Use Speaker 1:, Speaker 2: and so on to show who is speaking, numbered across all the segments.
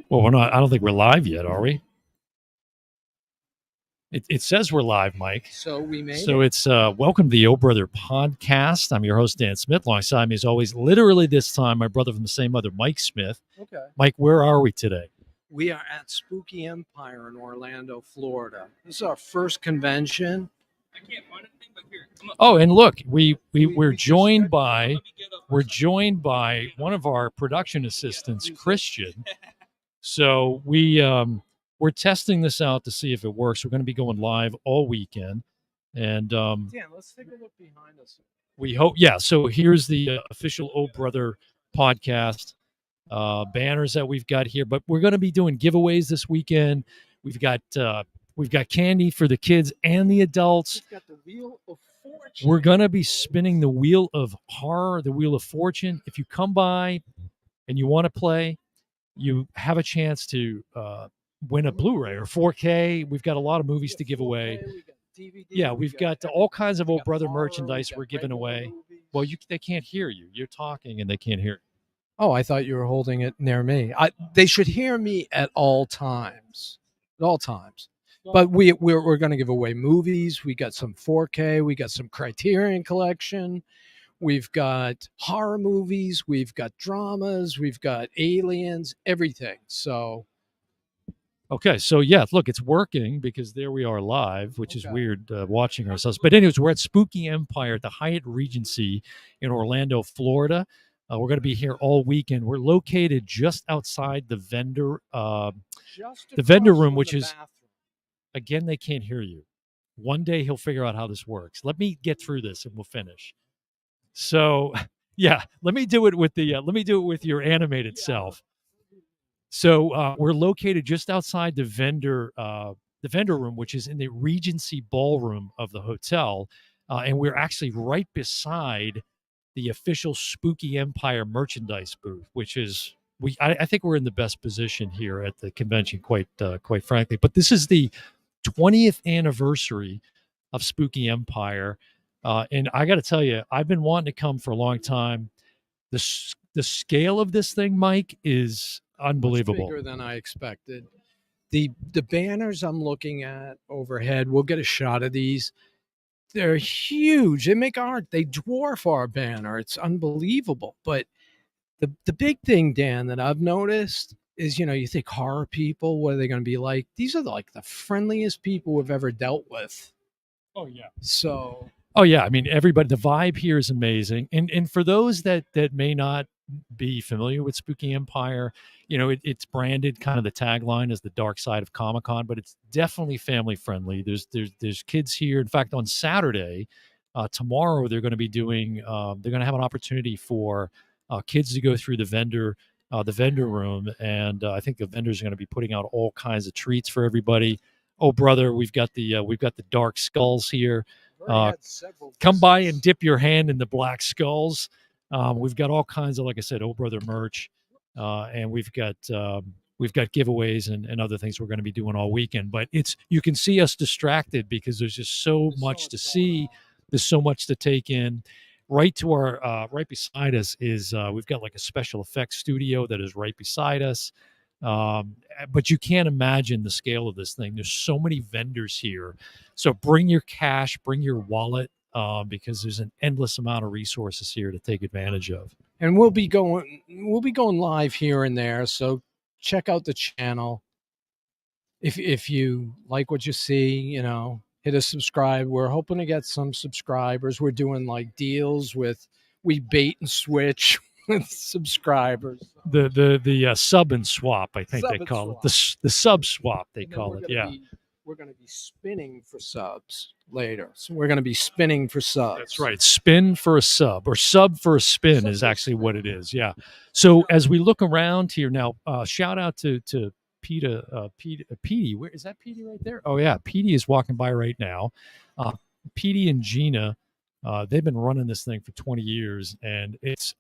Speaker 1: Well, we're not. I don't think we're live yet, are we? It says we're live, Mike.
Speaker 2: So we made
Speaker 1: So
Speaker 2: it.
Speaker 1: it's welcome to the O Brother podcast. I'm your host, Dan Smith. Alongside me, as always, literally this time, my brother from the same mother, Mike Smith.
Speaker 2: Okay.
Speaker 1: Mike, where are we today?
Speaker 2: We are at Spooky Empire in Orlando, Florida. This is our first convention.
Speaker 1: Oh, and look, we're
Speaker 2: we
Speaker 1: joined
Speaker 2: just-
Speaker 1: by one of our production assistants, Christian. So we're testing this out to see if it works. We're going to be going live all weekend, and
Speaker 2: Dan, let's take a look behind us.
Speaker 1: we hope. Yeah. So here's the official O Brother podcast banners that we've got here. But we're going to be doing giveaways this weekend. We've got candy for the kids and the adults.
Speaker 2: We've got the Wheel of Fortune.
Speaker 1: We're going to be spinning the Wheel of Horror, the Wheel of Fortune. If you come by and you want to play, you have a chance to win a Blu-ray or 4K. We've got a lot of movies to give away.
Speaker 2: We got DVD,
Speaker 1: Yeah, we've got all kinds of
Speaker 2: we
Speaker 1: old
Speaker 2: got
Speaker 1: brother
Speaker 2: horror,
Speaker 1: merchandise
Speaker 2: we got
Speaker 1: we're giving
Speaker 2: regular
Speaker 1: away.
Speaker 2: movies.
Speaker 1: Well, they can't hear you. You're talking and they can't hear you.
Speaker 2: Oh, I thought you were holding it near me. They should hear me at all times. At all times. But we're going to give away movies. We got some 4K. We got some Criterion Collection. We've got horror movies. We've got dramas. We've got aliens. Everything. So
Speaker 1: Okay, so yeah, look, it's working because there we are live, which is
Speaker 2: Okay.
Speaker 1: weird watching ourselves. But anyways, we're at Spooky Empire at the Hyatt Regency in Orlando, Florida. We're going to be here all weekend. We're located just outside the vendor.
Speaker 2: just
Speaker 1: The vendor
Speaker 2: across
Speaker 1: room,
Speaker 2: from
Speaker 1: which
Speaker 2: the
Speaker 1: is-
Speaker 2: bathroom.
Speaker 1: Again, they can't hear you. One day he'll figure out how this works. Let me get through this and we'll finish. So, yeah, let me do it with your animated self. So we're located just outside the vendor room, which is in the Regency Ballroom of the hotel, and we're actually right beside the official Spooky Empire merchandise booth, which is I think we're in the best position here at the convention, quite frankly. But this is the 20th anniversary of Spooky Empire, and I got to tell you, I've been wanting to come for a long time. The scale of this thing, Mike, is unbelievable.
Speaker 2: Much bigger than I expected. The banners I'm looking at overhead, we'll get a shot of these. They're huge. They make art. They dwarf our banner. It's unbelievable. But the big thing, Dan, that I've noticed is, you think horror people, what are they going to be like? These are like the friendliest people we've ever dealt with.
Speaker 1: Oh yeah.
Speaker 2: So
Speaker 1: Oh yeah, I mean everybody. The vibe here is amazing, and for those that may not be familiar with Spooky Empire, it's branded kind of the tagline as the dark side of Comic Con, but it's definitely family friendly. There's kids here. In fact, on Saturday, tomorrow they're going to be doing. They're going to have an opportunity for kids to go through the vendor room, and I think the vendors are going to be putting out all kinds of treats for everybody. Oh brother, we've got the dark skulls here. Come by and dip your hand in the black skulls. We've got all kinds of, like I said, old brother merch, and we've got giveaways and other things we're going to be doing all weekend. But you can see us distracted because there's just so much to see. There's so much to take in. Right beside us is we've got like a special effects studio that is right beside us. But you can't imagine the scale of this thing. There's so many vendors here. So bring your cash, bring your wallet, because there's an endless amount of resources here to take advantage of.
Speaker 2: And we'll be going live here and there. So check out the channel. If you like what you see, hit a subscribe. We're hoping to get some subscribers. We're doing like deals we bait and switch with subscribers.
Speaker 1: The sub and swap, I think
Speaker 2: Sub
Speaker 1: they
Speaker 2: and
Speaker 1: call
Speaker 2: swap.
Speaker 1: it. The sub swap, they
Speaker 2: And then
Speaker 1: call
Speaker 2: we're
Speaker 1: it.
Speaker 2: gonna
Speaker 1: Yeah.
Speaker 2: we're going to be spinning for subs later. So we're going to be spinning for subs.
Speaker 1: That's right. Spin for a sub, or sub for a spin
Speaker 2: Sub
Speaker 1: is
Speaker 2: for a
Speaker 1: actually
Speaker 2: spin.
Speaker 1: what it is. Yeah. So as we look around here now, shout out to Petey. Where is that? Petey right there? Oh yeah, Petey is walking by right now. Petey and Gina, they've been running this thing for 20 years, and it's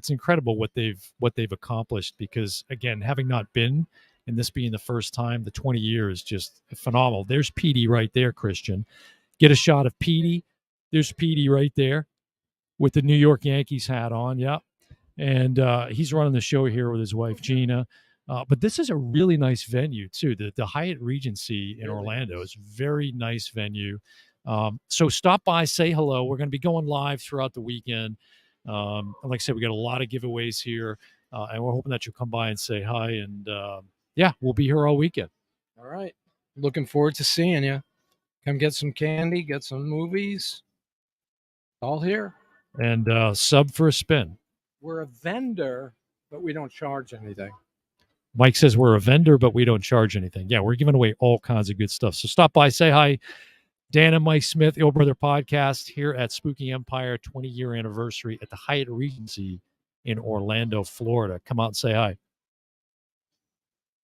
Speaker 1: incredible what they've accomplished. Because again, having not been, and this being the first time, the 20 years just phenomenal. There's Petey right there, Christian. Get a shot of Petey. There's Petey right there with the New York Yankees hat on. Yep. And he's running the show here with his wife, Gina. But this is a really nice venue too. The Hyatt Regency in
Speaker 2: Really
Speaker 1: Orlando
Speaker 2: nice.
Speaker 1: is a very nice venue. So stop by, say hello. We're going to be going live throughout the weekend. And like I said, we got a lot of giveaways here, and we're hoping that you'll come by and say hi. And yeah, we'll be here all weekend.
Speaker 2: All right. Looking forward to seeing you. Come get some candy, get some movies. All here.
Speaker 1: And sub for a spin.
Speaker 2: We're a vendor, but we don't charge anything.
Speaker 1: Mike says we're a vendor, but we don't charge anything. Yeah, we're giving away all kinds of good stuff. So stop by, say hi. Dan and Mike Smith, Ill Brother Podcast, here at Spooky Empire 20-year anniversary at the Hyatt Regency in Orlando, Florida. Come out and say hi.